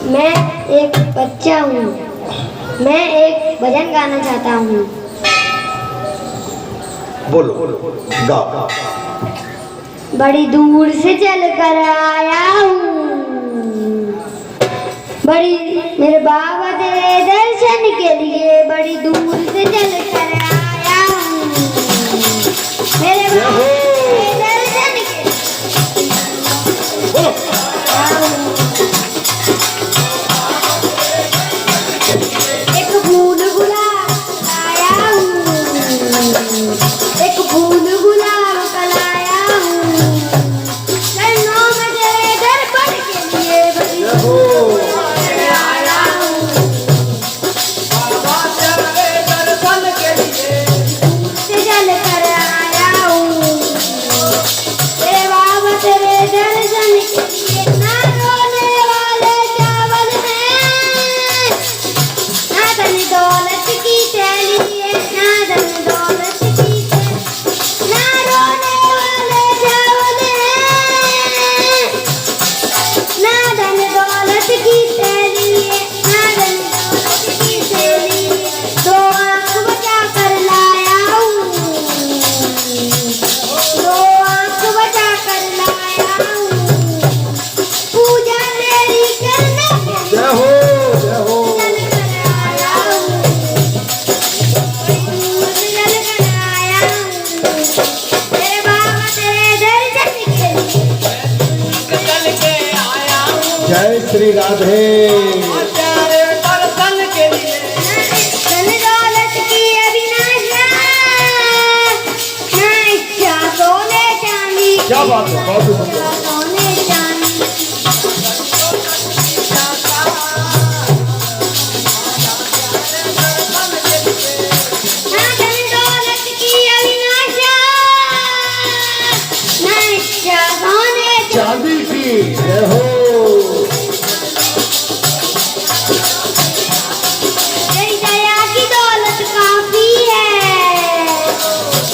मैं एक बच्चा हूँ। मैं एक भजन गाना चाहता हूँ। बोलो गाओ। बड़ी दूर से चल कर आया हूँ, बड़ी मेरे बाबा तेरे दर्शन के लिए बड़ी दूर से चल कर आया हूँ। मेरे बाबा तेरे दर्शन के एक फूल गुलाब लाया हूँ, एक फूल गुलाब का लाया हूँ। चरणों में तेरे दर्पण के लिए बड़ी दूर से आया हूँ। बाबा तेरे दर्शन के लिए दूर से चल कर आया हूँ। तेरे बाबा तेरे दर्शन के लिए ना रोने वाले चावल में, ना धन दौलत की थैली है, ना धन दौलत की थैली, ना रोने वाले चावल है, ना धन दौलत की थैली है, ना धन दौलत की थैली है। दो आँख बचा कर लाया हूँ, दो आँख बचा कर लाया हूँ। पूजा तेरी करने के लिए जय हो जय हो। चल कर आया हूँ, दूर से चल कर आया हूँ। तेरे बाबा तेरे दर्शन के लिए चल के आया हूँ। जय श्री राधे। तेरे दर्शन के लिए धन दौलत की अभिलाषा, ना इच्छा सोने चांदी की, क्या बात है, बहुत ही सुंदर। इच्छा सोने चांदी की। ना धन दौलत की अभिलाषा, ना इच्छा सोने चांदी की जय हो। तेरी दया की दौलत काफी है,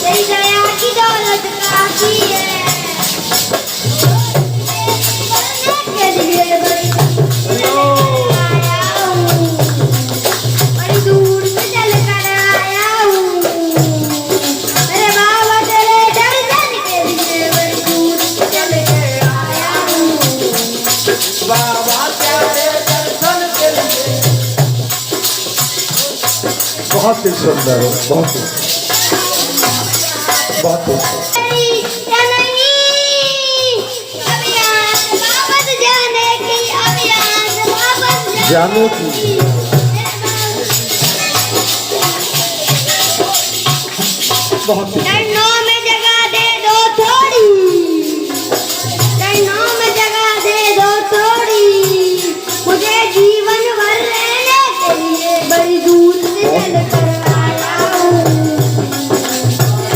तेरी दया की दौलत काफी है। करने के लिए बड़ी आया हूँ, बड़ी दूर से चल कर आया हूँ। मेरे बाबा तेरे दर्शन के लिए बड़ी दूर से चल कर आया हूँ। बाबा तेरे दर्शन के लिए बहुत ही सुंदर है, बहुत ही बहुत ही या नहीं, अब यहाँ से वापस जाने की, अब यहाँ से वापस जाने की। बहुत ही चरणों में जगह दे दो थोड़ी, चरणों में जगह दे दो थोड़ी, मुझे जीवन भर रहने के लिए बड़ी दूर से चल कर आया हूँ,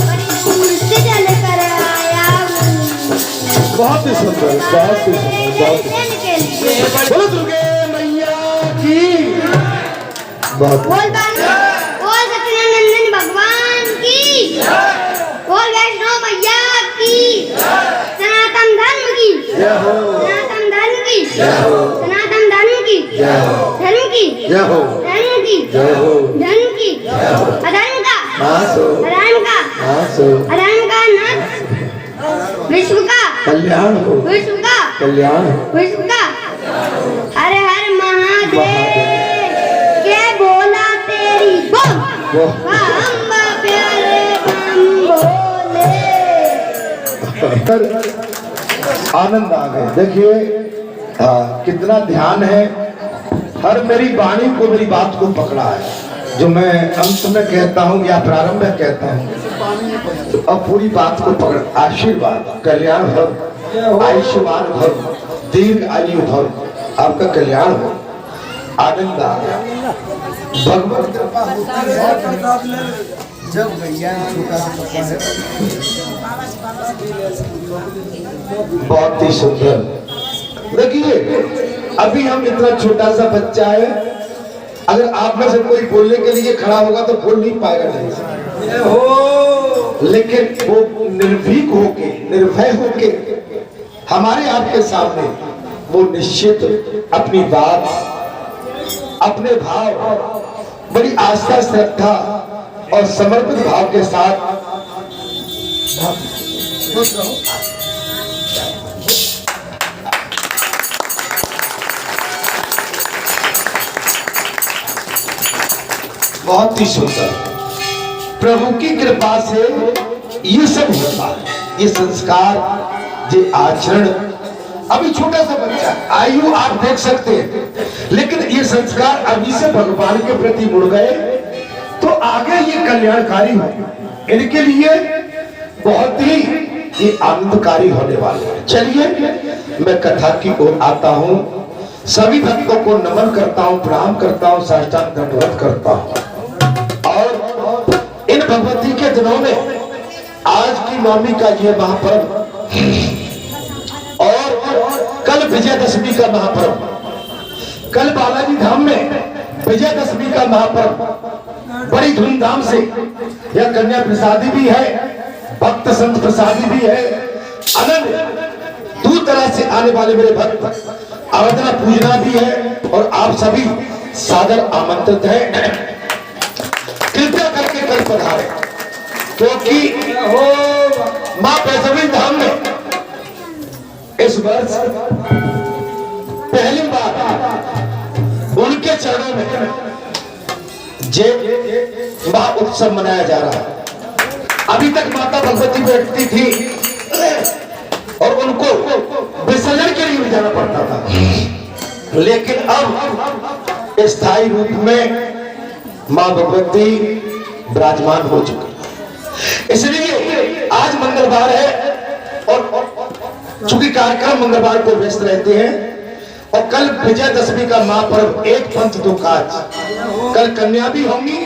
बड़ी दूर से चल कर आया हूँ। बहुत ही सुंदर, बहुत ही सुंदर, बहुत ही दर्शन के लिए बोलो दुर्गे मैया की। बहुत बोल बोल सत्यनारायण भगवान की, बोल वैष्णो मैया की, सनातन धर्म की, जय हो सनातन धर्म की, जय हो सनातन धर्म की, जय हो धर्म की, जय हो धर्म की, जय हो। धर्म की, अधर्म का, नासो अधर्म का, नासो अधर्म का नाश, विश्व का, कल्याण हो, विश्व का, कल्याण हो। विश्व का। हर हर महादेव के बोला तेरी बम बम प्यारे बम बोले। आनंद आ गए। देखिए कितना ध्यान है, हर मेरी वाणी को, मेरी बात को पकड़ा है। जो मैं अंत में कहता हूँ या प्रारंभ में कहता हूँ, तो अब पूरी बात को पकड़। आशीर्वाद, कल्याण भव, आयुष्मान भव, दीर्घ आयु भव, आपका कल्याण हो। आनंद आ गया। भगवत कृपा होती है जब भैया छोटा सा है। बहुत ही सुंदर। देखिए अभी हम इतना छोटा सा बच्चा है, अगर आप में से कोई बोलने के लिए खड़ा होगा तो बोल नहीं पाएगा ढंग से हो, लेकिन वो निर्भीक होके, निर्भय होके हमारे आपके सामने वो निश्चित अपनी बात, अपने भाव बड़ी आस्था, श्रद्धा और समर्पित भाव के साथ बहुत ही सुंदर प्रभु की कृपा से ये सब होता है। ये संस्कार, ये आचरण, अभी छोटा सा बच्चा, आयु आप देख सकते हैं, लेकिन ये संस्कार अभी से भगवान के प्रति मुड़ गए तो आगे ये कल्याणकारी हो, इनके लिए बहुत ही ये आनंदकारी होने वाले हैं। चलिए मैं कथा की ओर आता हूं। सभी भक्तों को नमन करता हूं, प्रणाम करता हूं, साष्टांग दंडवत करता हूं। और इन भगवती के दिनों में आज की नवमी का ये महापर्व और कल विजयदशमी का महापर्व, कल बालाजी धाम में विजयदशमी का महापर्व बड़ी धूमधाम से, यह कन्या प्रसादी भी है, भक्त संत प्रसादी भी है। अनंत दूर दराज से आने वाले मेरे भक्त आराधना पूजना भी है और आप सभी सादर आमंत्रित हैं। कृपया करके कल पधारे, क्योंकि मां वैष्णवी धाम में इस वर्ष पहली बार उनके चरणों में जे महा मनाया जा रहा है। अभी तक माता भगवती बैठती थी और उनको विसर्जन के लिए भी जाना पड़ता था, लेकिन अब स्थायी रूप में मां भगवती विराजमान हो चुकी है। इसलिए आज मंगलवार है और चूंकि कार्यक्रम मंगलवार को व्यस्त रहते हैं और कल विजयदशमी का महापर्व, एक पंथ दो काज, कल कन्या भी होंगी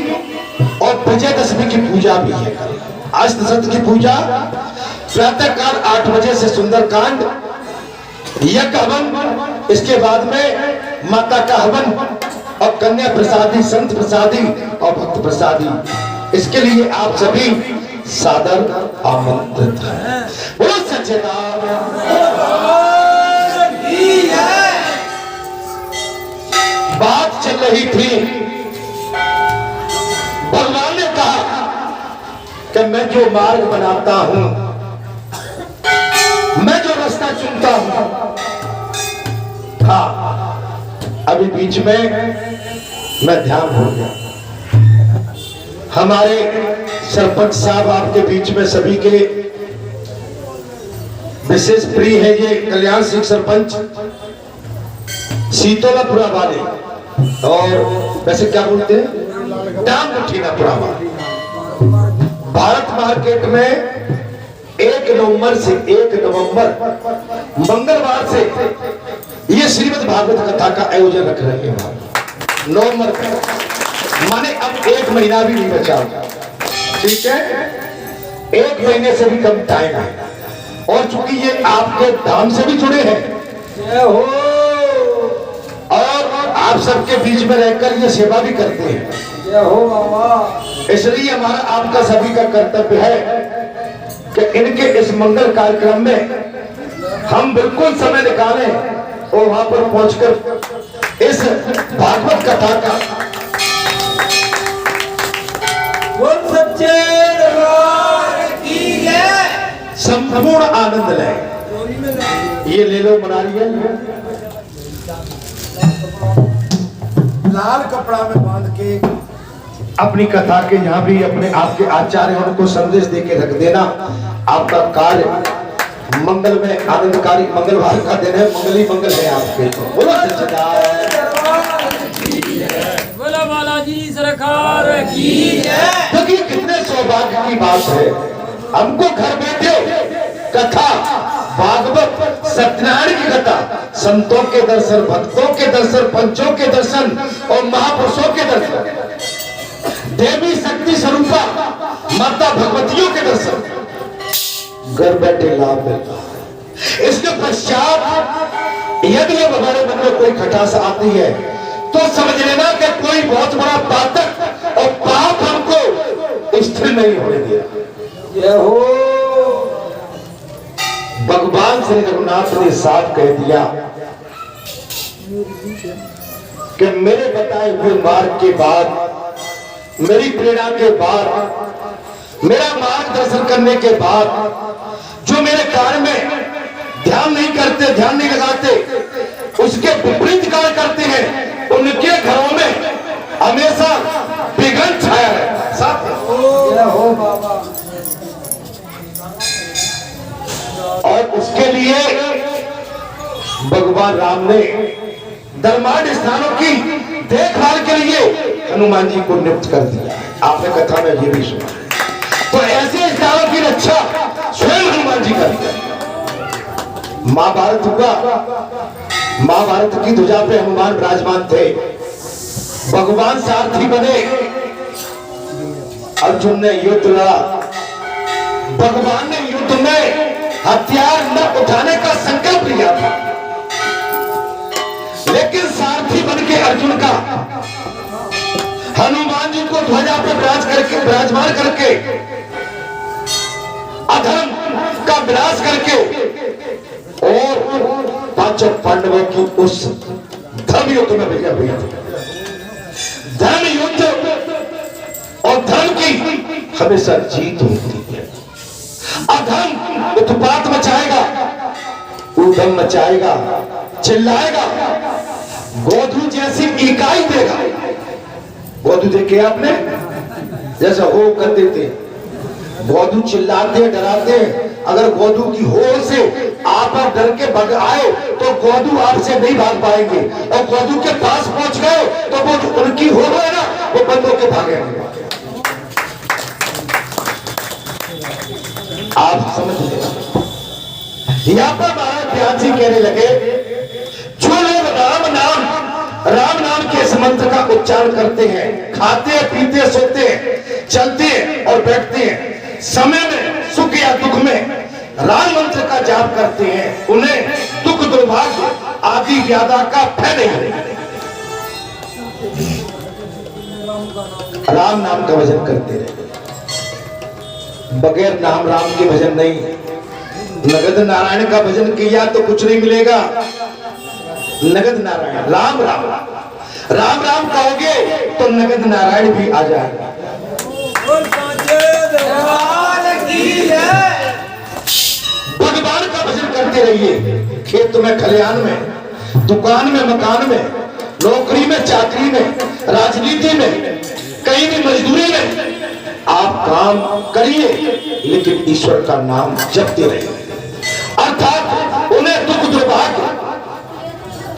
और विजयदशमी की पूजा भी है। कल अष्ट सत की पूजा प्रातः काल 8 बजे से सुंदरकांड, यज्ञ हवन, इसके बाद में माता का हवन और कन्या प्रसादी, संत प्रसादी और भक्त प्रसादी। इसके लिए आप सभी सादर आमंत्रित हैं। बोलो सच्चे बात चल रही थी, भगवान ने कहा कि मैं जो मार्ग बनाता हूं, मैं जो रास्ता चुनता हूं, हाँ अभी बीच में मैं ध्यान हो गया। हमारे सरपंच साहब आपके बीच में सभी के विशेष प्रिय है, ये कल्याण सिंह सरपंच शीतोलापुरा वाले, और वैसे क्या बोलते हैं, डांगठीनापुरा वाले। भारत मार्केट में 1 नवंबर से 1 नवंबर मंगलवार से ये श्रीमद् भागवत कथा का आयोजन रख रहे हैं। नवंबर का माने अब 1 महीना भी नहीं बचा, ठीक है, 1 महीने से भी कम टाइम है। और चूंकि ये आपके धाम से भी जुड़े हैं और आप सबके बीच में रहकर ये सेवा भी करते हैं, इसलिए हमारा आपका सभी का कर्तव्य है कि इनके इस मंगल कार्यक्रम में हम बिल्कुल समय निकालें और वहां पर पहुंचकर इस भागवत कथा का संपूर्ण आनंद लें। ये ले लो मनारियल, लाल कपड़ा में बांध के अपनी कथा के यहाँ भी अपने आपके आचार्य उनको संदेश देके रख देना। आपका कार्य मंगल में आनंदकारी, मंगलवार का दिन है, मंगली मंगल है आपके। बोलो बोला बालाजी सरकार की। देखिए कितने सौभाग्य की बात है, हमको घर बैठे कथा भागवत सत्यनारायण की कथा, संतों के दर्शन, भक्तों के दर्शन, पंचों के दर्शन और महापुरुषों के दर्शन, देवी शक्ति स्वरूपा माता भगवतियों के दर्शन घर बैठे लाभ मिलता है। इसके पश्चात यदि हमारे मन में कोई खटास आती है तो समझ लेना कि कोई बहुत बड़ा पातक और पाप हमको स्थिर नहीं होने दिया। भगवान श्री रघुनाथ ने साफ कह दिया कि मेरे बताए हुए मार्ग के बाद, मेरी प्रेरणा के बाद, मेरा मार्गदर्शन करने के बाद जो मेरे कार्य में ध्यान नहीं करते, ध्यान नहीं लगाते, उसके विपरीत कार्य करते हैं, उनके घरों में हमेशा विघ्न छाया रहता है। साथ और उसके लिए भगवान राम ने धर्मार्थ स्थानों की देखभाल के लिए हनुमान जी को नियुक्त कर दिया। आपने कथा में ये भी सुना। तो ऐसे स्थानों की रक्षा स्वयं हनुमान जी करते हैं। महाभारत हुआ, महाभारत की ध्वजा पे हनुमान विराजमान थे। भगवान सारथी बने, अर्जुन ने युद्ध लड़ा। भगवान ने युद्ध में हथियार न उठाने का संकल्प लिया था, लेकिन सारथी बन के अर्जुन का हनुमान जी को ध्वजा पे विराजमान करके अधर्म का विनाश करके और पांचों पांडवों की उस धर्म युद्ध में विजय हुई थी। धर्म युद्ध और धर्म की हमेशा जीत होती है। अधर्म उत्पात मचाएगा, उधम मचाएगा, चिल्लाएगा, गोधू जैसी इकाई देगा। गोधू देखे आपने, जैसा हो कर देते, गोधू चिल्लाते डराते। अगर गोधू की हो से आप डर के भाग आए तो गोधू आपसे नहीं भाग पाएंगे, और गोधू के पास पहुंच गए तो वो उनकी हो है ना, वो बंद होके भागेंगे। आप समझ लें। यहां पर महाराज ध्यान जी कहने लगे, जो लोग राम नाम के इस मंत्र का उच्चारण करते हैं, खाते पीते सोते हैं, चलते हैं और बैठते हैं, समय में सुख या दुख में राम मंत्र का जाप करते हैं, उन्हें दुख दुर्भाग्य आदि व्याधा का भय नहीं है। राम नाम का भजन करते रहे, बगैर नाम राम के भजन नहीं। नगद नारायण का भजन किया तो कुछ नहीं मिलेगा। नगद नारायण राम राम राम राम कहोगे तो नगद नारायण भी आ जाएगा। भगवान का भजन करते रहिए, खेत में, खलिहान में, दुकान में, मकान में, नौकरी में, चाकरी में, राजनीति में, कहीं भी मजदूरी में आप काम करिए, लेकिन ईश्वर का नाम जपते रहिए। अर्थात उन्हें दुख दुर्भाग्य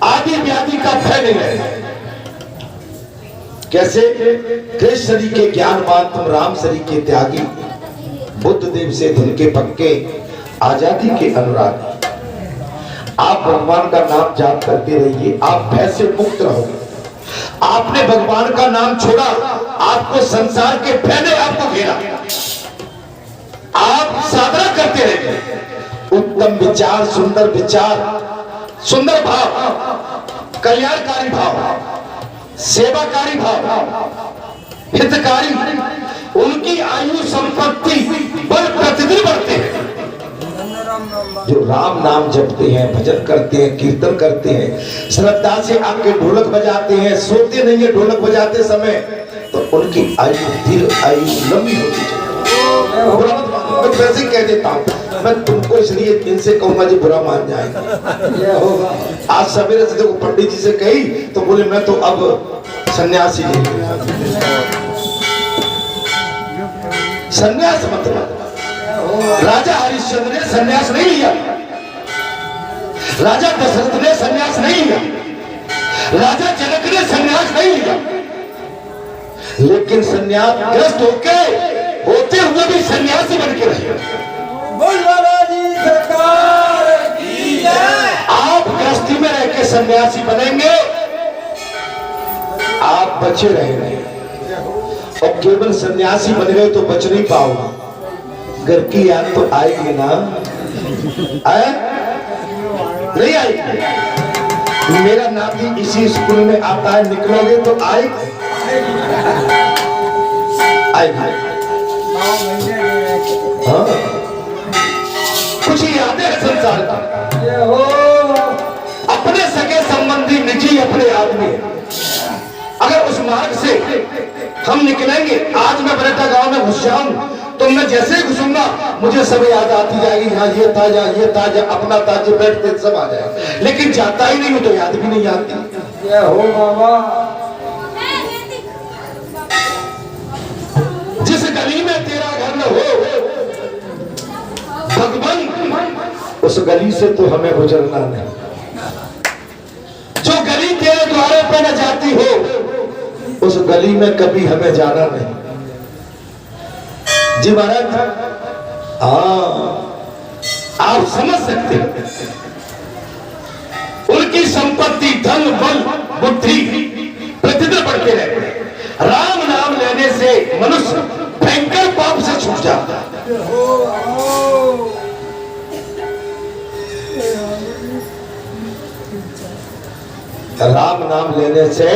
आदि व्याधि का भय नहीं है। कैसे? कृष्ण शरीर के ज्ञानवान तुम राम शरीर के त्यागी, बुद्ध देव से धन के पक्के, आजादी के अनुरागी। आप भगवान का नाम जाप करते रहिए, आप भय से मुक्त रहोगे। आपने भगवान का नाम छोड़ा, आपको संसार के भय ने आपको घेरा। आप साधना करते रहिए, उत्तम विचार, सुंदर भाव, कल्याणकारी भाव, सेवाकारी भाव, हितकारी, उनकी आयु संपत्ति बल प्रतिदिन बढ़ते हैं। जो राम नाम जपते हैं, भजन करते हैं, कीर्तन करते हैं, श्रद्धा से आके ढोलक बजाते हैं, सोते नहीं है ढोलक बजाते समय, तो उनकी आयु दीर्घ आयु लंबी होती है। मैं वैसे कह देता हूँ, मैं तुमको इसलिए इनसे कहूंगा जो बुरा मान जाएगा। आज सवेरे से देखो पंडित जी से कही तो बोले मैं तो अब सन्यासी ले लिया। सन्यास मतलब राजा हरिश्चंद्र ने सन्यास नहीं लिया, राजा दशरथ ने सन्यास नहीं लिया, राजा जनक ने सन्यास नहीं लिया, लेकिन सन्यास ग्रस्त होते हुए भी सन्यासी बन के रहे। आप गृहस्थी में रह के सन्यासी बनेंगे, आप बचे रहेंगे। और केवल सन्यासी बन गए तो बच नहीं पाओगे, घर की याद तो आएगी ना, आए? नहीं आएगी। मेरा नाती इसी स्कूल में आता है, निकलोगे तो आएगी। हाँ, कुछ यादें हैं संसार की, अपने सगे संबंध गांधी निजी अपने आदमी है। अगर उस मार्ग से हम निकलेंगे, आज मैं बरेटा गांव में घुस जाऊं तो मैं जैसे ही घुसूंगा मुझे सब याद आती जाएगी, हाँ ये ताजा अपना ताज बैठते सब आ जाएगा, लेकिन जाता ही नहीं हूं तो याद भी नहीं आती। जय हो बाबा। जिस गली में तेरा घर न हो भगवान, उस गली से तो हमें गुजरना नहीं। जो गली तेरे द्वारे पे न जाती हो उस गली में कभी हमें जाना नहीं। जी महाराज, हाँ आप समझ सकते हैं, उनकी संपत्ति, धन, बल, बुद्धि प्रतिदिन बढ़ते रहते हैं। राम नाम लेने से मनुष्य भयंकर पाप से छूट जाता है। राम नाम लेने से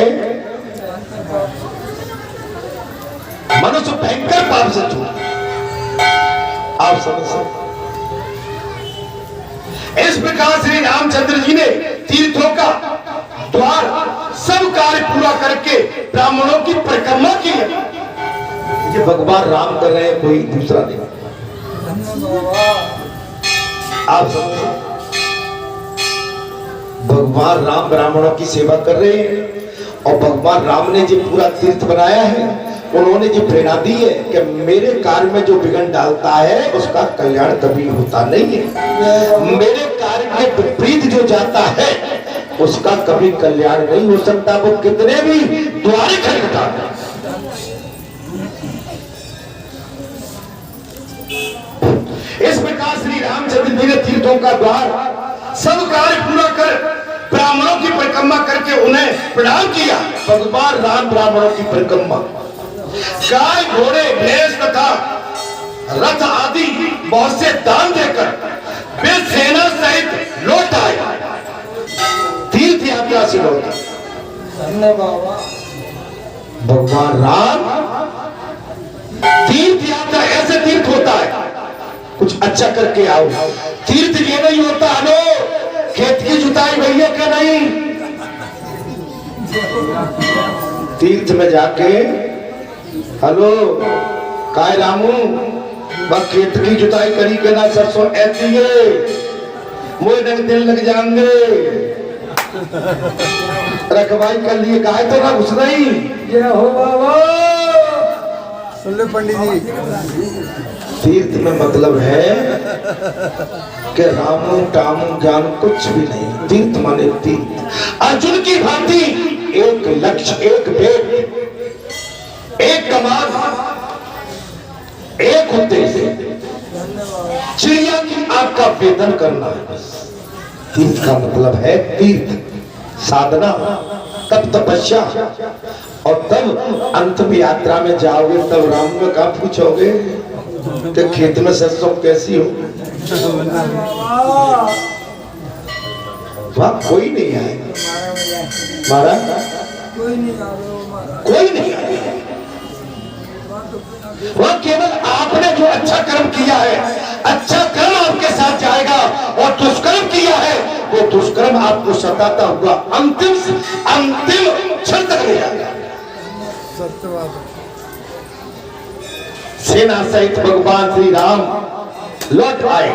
मनुष्य भयंकर पाप से छूट, आप समझ सकते। इस प्रकार श्री रामचंद्र जी ने तीर्थों का द्वार सब कार्य पूरा करके ब्राह्मणों की परिक्रमा की है। ये भगवान राम कर रहे हैं, कोई दूसरा नहीं। आप समझो, भगवान राम ब्राह्मणों की सेवा कर रहे हैं और भगवान राम ने जो पूरा तीर्थ बनाया है, उन्होंने जो प्रेरणा दी है कि मेरे कार्य में जो विघ्न डालता है उसका कल्याण कभी होता नहीं है। मेरे कार्य के विपरीत जो जाता है उसका कभी कल्याण नहीं हो सकता, वो कितने भी द्वारे खटखटा है। इस प्रकार श्री रामचंद्र जी ने तीर्थों का द्वार सब कार्य पूरा कर ब्राह्मणों की परिक्रमा करके उन्हें प्रणाम किया। भगवान राम ब्राह्मणों की परिक्रमा, गाय, घोड़े, भैंस तथा रथ आदि बहुत से दान देकर वे सेना सहित लौट आए, तीर्थ यात्रा से लौटे। भगवान राम, तीर्थ यात्रा ऐसे तीर्थ होता है कुछ अच्छा करके आओ। तीर्थ ये नहीं होता हेलो खेत की जुताई भैया का नहीं। तीर्थ में जाके हेलो काय रामू बस खेत की जुताई करी के ना सरसों ऐसी है मुझे नग दिन लग जाएंगे, रखवाई कर लिए गाय तो ना घुस रही। ये हो बाबा, सुन ले पंडित जी। तीर्थ में मतलब है कि रामू टामू ज्ञान कुछ भी नहीं। तीर्थ माने तीर्थ, अर्जुन की भांति एक लक्ष्य, एक भेद, एक कमान, एक उद्देश्य, चिड़िया की आग का वेदन करना है बस। तीर्थ का मतलब है तीर्थ, साधना, तब तपस्या, और तब अंत में यात्रा में जाओगे तब राम में कहा पूछोगे कि खेत में सरसों कैसी हो। वहां कोई नहीं आएगा महाराज, कोई नहीं आएगा। वह केवल आपने जो अच्छा कर्म किया है, अच्छा कर्म आपके साथ जाएगा, और दुष्कर्म किया है वो दुष्कर्म आपको सताता हुआ अंतिम क्षण तक ले जाएगा। सेना सहित भगवान श्री राम लौट आए।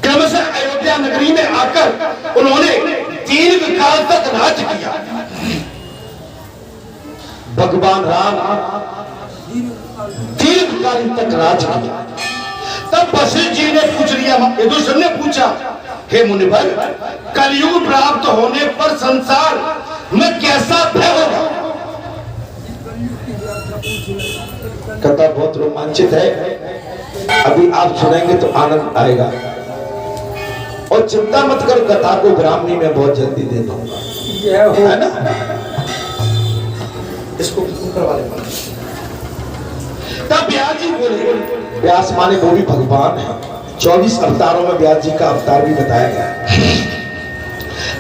क्रमशः अयोध्या नगरी में आकर उन्होंने दीर्घ काल तक राज किया। भगवान राम दीर्घकाल तक राज किया। तब वशिष्ठ जी ने पूछ लिया, यदुषण ने पूछा, हे मुनिवर, कलयुग प्राप्त होने पर संसार में कैसा भय होगा? कथा बहुत रोमांचित है, अभी आप सुनेंगे तो आनंद आएगा। और चिंता मत करो, कथा को ब्राह्मणी में बहुत जल्दी दे दूंगा, है ना? इसको करवा ले। तब व्यास जी बोले, व्यास माने वो भी भगवान है, 24 अवतारों में व्यास जी का अवतार भी बताया गया है।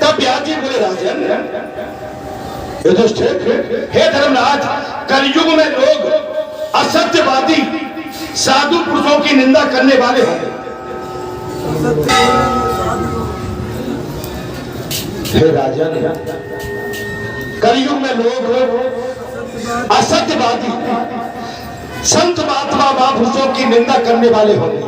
तब व्यास जी बोले, राजन युधिष्ठिर, हे धर्मराज, कलयुग में लोग असत्यवादी साधु पुरुषों की निंदा करने वाले होंगे। हे राजन, कलयुग में लोग असत्यवादी, संत महात्मा महापुरुषों की निंदा करने वाले होंगे।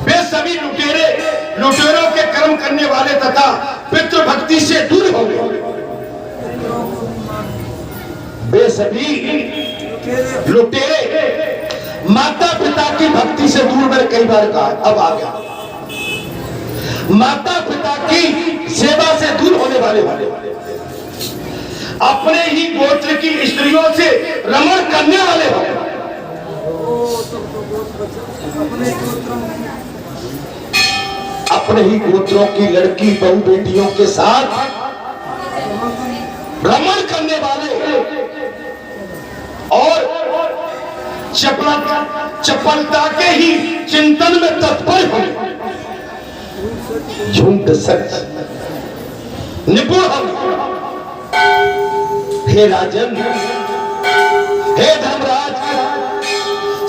वे सभी लुटेरों के कर्म करने वाले तथा पितृभक्ति से दूर होंगे। वे सभी लुटेरे माता पिता की भक्ति से दूर, मैंने कई बार कहा, अब आ गया, माता पिता की सेवा से दूर होने वाले अपने ही गोत्र की स्त्रियों से रमण करने वाले होंगे। अपने ही गोत्रों की लड़की बहू बेटियों के साथ रमण करने वाले और चपलता के ही चिंतन में तत्पर होंगे। झूठ सच निपुण होंगे। हे राजन, हे धर्मराज,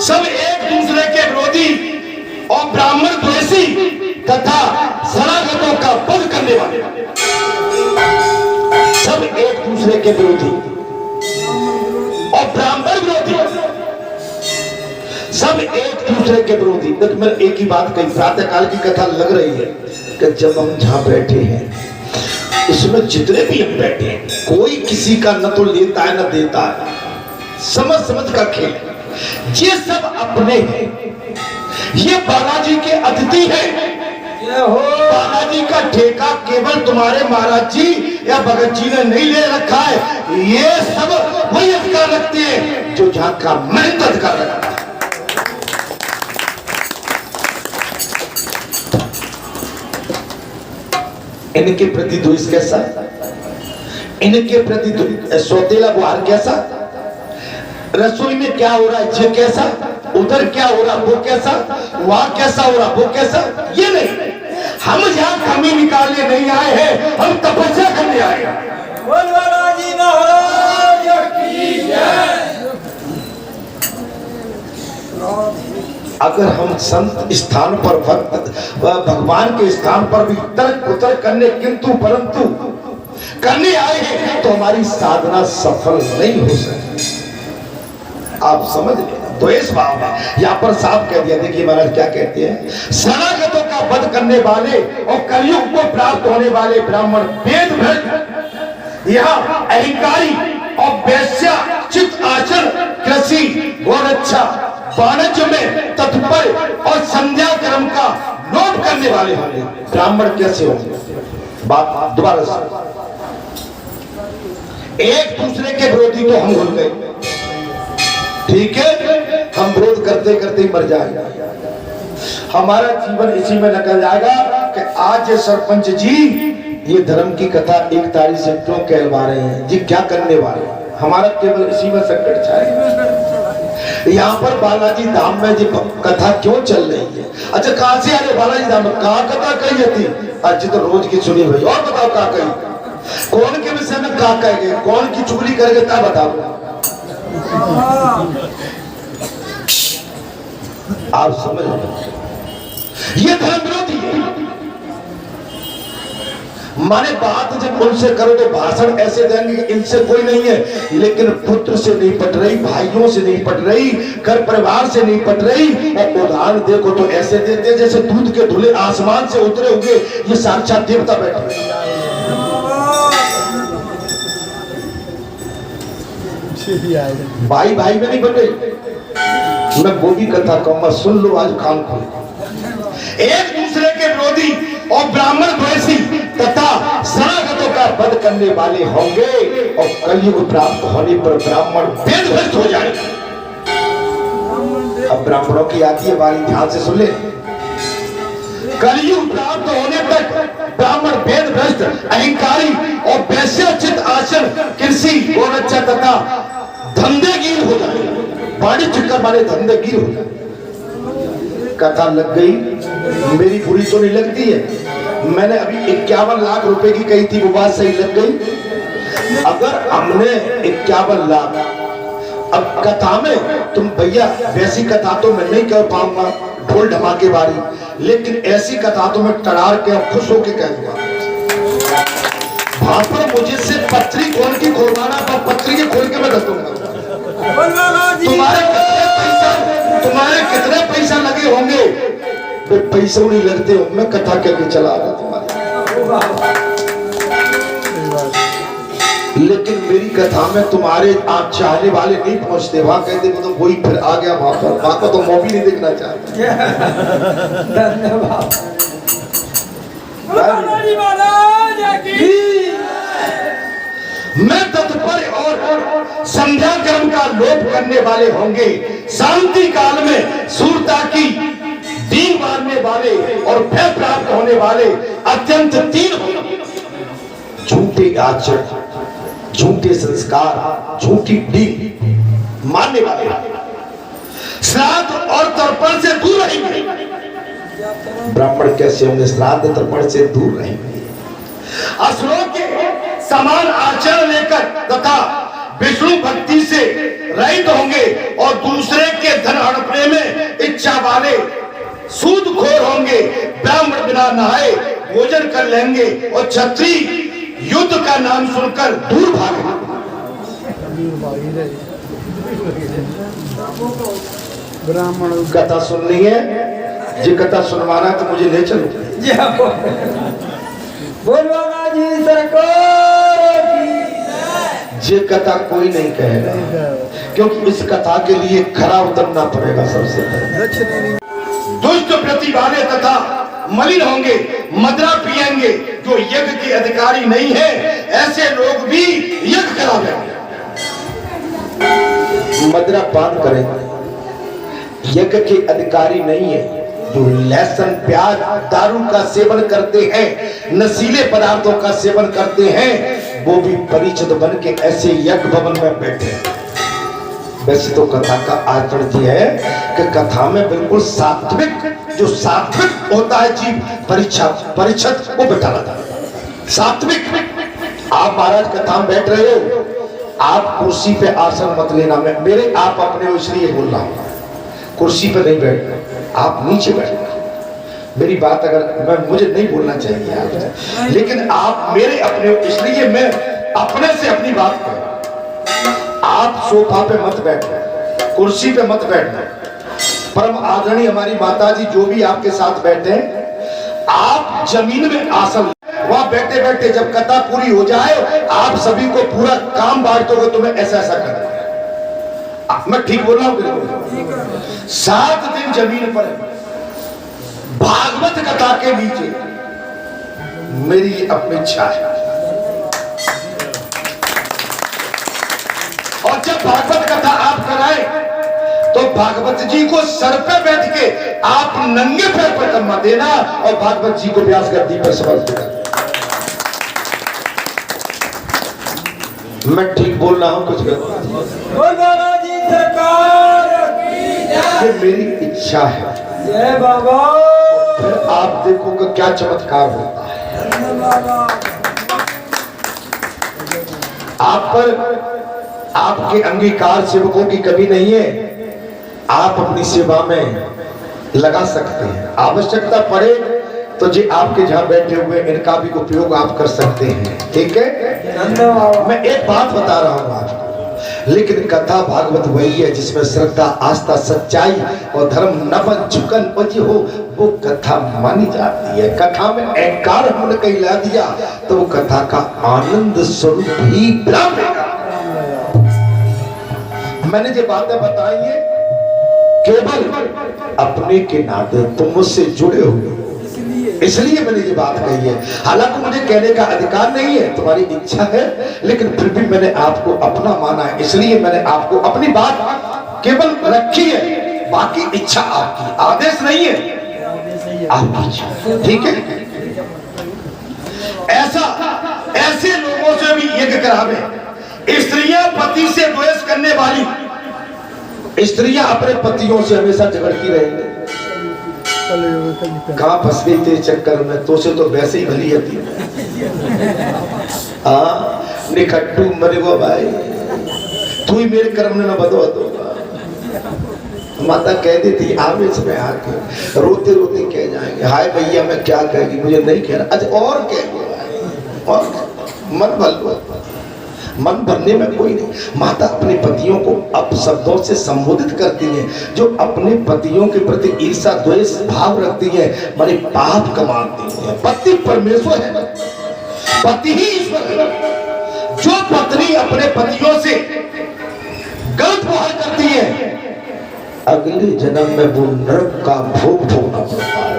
सब एक दूसरे के विरोधी और ब्राह्मण द्वेषी तथा शरणागतों का वध करने वाले, सब एक दूसरे के विरोधी और ब्राह्मण विरोधी, सब एक दूसरे के विरोधी। तो मैं एक ही बात कही, प्रातः काल की कथा लग रही है कि जब हम जहां बैठे हैं, इसमें जितने भी हम बैठे हैं, कोई किसी का न तो लेता है न देता है, समझ समझ का खेल। ये सब अपने हैं, ये बालाजी के अतिथि हैं। बालाजी का ठेका केवल तुम्हारे महाराज जी या भगत जी ने नहीं ले रखा है। ये सब वही अधिकार रखते हैं जो जहां का मेहनत अधिकार रखता है। इनके प्रति द्वेष कैसा, इनके प्रति सौतेला गुहार कैसा, रसोई में क्या हो रहा है ये कैसा, उधर क्या हो रहा वो कैसा, वहां कैसा हो रहा वो कैसा, ये नहीं। हम यहाँ कमी निकालने नहीं आए हैं, हम तपस्या करने आए हैं। अगर हम संत स्थान पर भगवान के स्थान पर भी तर्क उतर करने किंतु परंतु करने आए हैं तो हमारी साधना सफल नहीं हो सकती। आप समझ लेना, द्वेष भाव यहाँ पर साफ कह दिया। देखिए महाराज क्या कहते हैं, शरणागतों का वध करने वाले और कलयुग को प्राप्त होने वाले ब्राह्मण वेद भ्रष्ट, यहाँ अहंकारी और वैश्या चित आचरण, कृषि, गोरक्षा, वाणिज्य में तत्पर और संध्या कर्म का लोभ करने वाले होंगे। ब्राह्मण कैसे होंगे? बात दोबारा से, एक दूसरे के विरोधी तो हम भूल गए, ठीक है, हम विरोध करते करते मर जाएगा, हमारा जीवन इसी में निकल जाएगा कि आज ये सरपंच जी ये धर्म की कथा 1 तारीख से क्यों कहलवा रहे हैं जी, क्या करने वाले, हमारा केवल इसी में संकट छाएगा। यहाँ पर बालाजी धाम में जी कथा क्यों चल रही है? अच्छा कहां से आ रहे बालाजी धाम में, कहा कथा कही थी? आज तो रोज की सुनी हुई, और बताओ कहा कही, कौन के विषय में कहा कह गए, कौन की चुगली करेंगे क्या बताओ? आप समझ ये धर्म विरोधी है। माने बात जब उनसे करो तो भाषण ऐसे देंगे कि इनसे कोई नहीं है, लेकिन पुत्र से नहीं पट रही, भाइयों से नहीं पट रही, घर परिवार से नहीं पट रही, और उदाहरण देखो तो ऐसे देते जैसे दूध के धुले आसमान से उतरे हुए ये साक्षात देवता बैठे। भाई भाई में नहीं बटे। मैं वो भी कथा कहूंगा, सुन लो आज कान खोल। एक दूसरे के विरोधी और ब्राह्मण द्वेषी तथा शरणागतों का वध करने वाले होंगे, और कलयुग प्राप्त होने पर ब्राह्मण वेद भ्रष्ट हो जाएंगे। अब ब्राह्मणों की आती है बारी, ध्यान से सुन ले। कलयुग प्राप्त होने तक ब्राह्मण वेद भ्रष्ट, अहंकारी और वैश्यचित आचरण, कृषि, गोरक्षा तथा धंधेगीर हो जाएगा। वाणिज्य करने वाले धंधेगीर हो जाएंगे। कथा लग गई, मेरी बुरी तो नहीं लगती है। मैंने अभी 51 लाख रुपए की कही थी, वो बात सही लग गई। अगर हमने 51 लाख, अब कथा में तुम भैया वैसी कथा तो मैं नहीं कर पाऊंगा, ढोल ढमाके वाली, लेकिन ऐसी कथा तो मैं टड़ार के और खुश होके कह दूंगा। वहां पर मुझे से पत्री खोल के खोलवाना, तो पत्री के खोल के मैं दस दूंगा। तुम्हारे कितने पैसा लगे होंगे? पैसे नहीं लगते हो, मैं कथा करके चला रहा तुम्हारे। लेकिन मेरी कथा में तुम्हारे आप चाहने वाले नहीं पहुंचते। वहां कहते वो तो वही फिर आ गया वहां पर तो मूवी नहीं देखना चाहते। धन्यवाद। मैं तत्पर और संध्या कर्म का लोप करने वाले होंगे। शांति काल में सूरता की दीन मारने वाले और भय प्राप्त होने वाले अत्यंत तीन होंगे। झूठे आचरण, झूठे संस्कार, झूठी दीन मानने वाले, श्राद्ध और तर्पण से दूर रहेंगे। ब्राह्मण कैसे होंगे? श्राद्ध तर्पण से दूर रहेंगे। असुरों के समान आचरण लेकर तथा विष्णु भक्ति से रहित होंगे और दूसरे के धन हड़पने में इच्छा वाले सूदखोर होंगे। ब्राह्मण बिना नहाए भोजन कर लेंगे और क्षत्रिय युद्ध का नाम सुनकर दूर भागेंगे। ब्राह्मण कथा सुननी है, जी कथा सुनवाना तो मुझे ले चलो। बोलो जी सरकार की। ये कथा कोई नहीं कहेगा, क्योंकि इस कथा के लिए खरा उतरना पड़ेगा सबसे पहले। दुष्ट प्रति वाले तथा मलिन होंगे, मदिरा पिएंगे। जो यज्ञ के अधिकारी नहीं है ऐसे लोग भी यज्ञ करावेंगे। मदिरा पान करेंगे। यज्ञ के अधिकारी नहीं है जो लहसुन प्याज दारू का सेवन करते हैं, नशीले पदार्थों का सेवन करते हैं, वो भी परिचित बन के ऐसे यज्ञ भवन में बैठे हैं। वैसे तो कथा का आचरण यह है कि कथा में बिल्कुल सात्विक, जो सात्विक होता है जीव परिषद वो बैठाना था। सात्विक। आप महाराज कथा में बैठ रहे हो, आप कुर्सी पे आसन मत लेना। मेरे आप अपने हो इसलिए बोल रहा हूँ, कुर्सी पे नहीं बैठना, आप नीचे बैठना। मेरी बात अगर मुझे नहीं बोलना चाहिए आप, लेकिन आप मेरे अपने हो इसलिए मैं अपने से अपनी बात कर। आप सोफा पे मत बैठना, कुर्सी पे मत बैठना। परम आदरणीय हमारी माताजी जो भी आपके साथ बैठे हैं, आप जमीन में आसन, वहां बैठे बैठे जब कथा पूरी हो जाए आप सभी को पूरा काम बांट दोगे, तुम्हें ऐसा ऐसा करना। मैं ठीक बोल रहा हूं? 7 दिन जमीन पर भागवत कथा के नीचे मेरी अपनी इच्छा है। और जब भागवत कथा आप कराएं तो भागवत जी को सर पे बैठ के आप नंगे पैर पर कम्मा देना और भागवत जी को व्यास गद्दी पर समर्पित देना। मैं ठीक बोल रहा हूं? कुछ गलत? जी सरकार की जय। ये मेरी इच्छा है। जय बाबा। फिर आप देखोगे क्या चमत्कार होता है। आप पर आपके अंगीकार सेवकों की कमी नहीं है। आप अपनी सेवा में लगा सकते हैं। आवश्यकता पड़े तो जी आपके जहां बैठे हुए इनका भी उपयोग आप कर सकते हैं। ठीक है? मैं एक बात बता रहा हूं आपको, लेकिन कथा भागवत वही है जिसमें श्रद्धा, आस्था, सच्चाई और धर्म नपन झुकन पची हो, वो कथा मानी जाती है। कथा में अहंकार हमने कहीं ला दिया तो वो कथा का आनंद स्वरूप ही ब्रह्म है। मैंने जो बातें बताई है केवल अपने के नाते, तुम मुझसे जुड़े हो इसलिए मैंने ये बात कही है। हालांकि मुझे कहने का अधिकार नहीं है, तुम्हारी इच्छा है, लेकिन फिर भी मैंने आपको अपना माना है, इसलिए मैंने आपको अपनी बात केवल रखी है। बाकी इच्छा आपकी, आदेश नहीं है, आपकी इच्छा। ठीक है? ऐसे लोगों से भी यज्ञ करावे। स्त्रियां पति से द्वेष करने वाली स्त्रियां अपने पतियों से हमेशा झगड़ती रहेंगी। कहाँ फंस गई तेरे चक्कर में, तो से तो वैसे ही भली होती निखट्टू मरे वो भाई, तू ही मेरे कर्म ने न बदो माता कह देती आवेश में आके रोते रोते कह जाएंगे, हाय भैया मैं क्या कहेगी, मुझे नहीं कहना। अच्छा और कह, और मन भरने में कोई नहीं। माता अपने पतियों को अपशब्दों से संबोधित करती है, जो अपने पतियों के प्रति ईर्षा द्वेष भाव रखती है बड़े पाप कमाती है। पति परमेश्वर है, पति ही ईश्वर है। जो पत्नी अपने पतियों से गलत व्यवहार करती है, अगले जन्म में वो नरक का भोग भोगना पड़ता है।